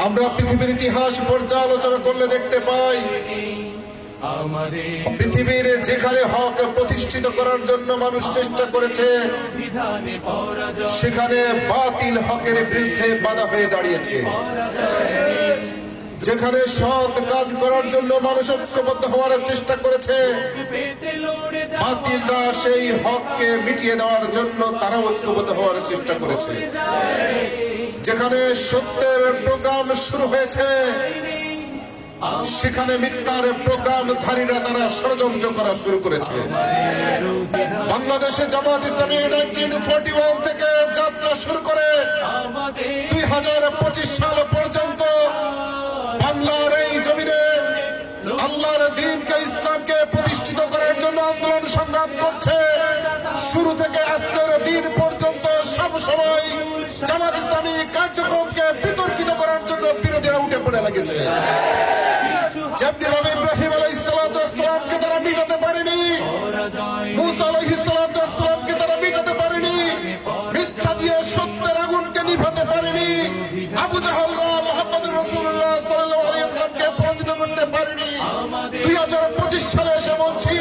আমরা পৃথিবীর ইতিহাস পর্যালোচনা করলে দেখতে পাই পৃথিবীর যেখানে হক প্রতিষ্ঠিত করার জন্য মানুষ চেষ্টা করেছে সেখানে বাতিল হকের বিরুদ্ধে বাধা হয়ে দাঁড়িয়েছে। যেখানে সৎ কাজ করার জন্য মানুষ ঐক্যবদ্ধ হওয়ার চেষ্টা করেছে, বাতিলরা সেই হককে মিটিয়ে দেওয়ার জন্য তারা ঐক্যবদ্ধ হওয়ার চেষ্টা করেছে। যেখানে সত্যের প্রোগ্রাম শুরু হয়েছে সেখানে মিথ্যার প্রোগ্রামধারীরা তারা ষড়যন্ত্র করা শুরু করেছে। বাংলাদেশে জামাত ইসলামী 1941 থেকে যাত্রা শুরু করে 2025 সাল পর্যন্ত বাংলার এই জমিনে আল্লাহর দ্বীনকে ইসলামকে প্রতিষ্ঠিত করার জন্য আন্দোলন সংগ্রাম করছে। শুরু থেকে আজকের দিন পর্যন্ত সব সময় জামাত ইসলামী কার্যক্রমকে বিতর্কিত করার জন্য বিরোধীরা উঠে পড়ে লেগেছে। যেমনি ভাবে ইব্রাহিম আলাইহিসসালামকে তারা মিটাতে পারেনি, মুসা আলাইহিসসালামকে তারা মিটাতে পারেনি, মিথ্যা দিয়ে সত্যের আগুনকে নিভাতে পারেনি, আবু জাহলরা মুহাম্মদুর রাসূলুল্লাহ সাল্লাল্লাহু আলাইহি ওয়াসাল্লামকে পরাজিত করতে পারেনি। 2025 সালে এসে বলছি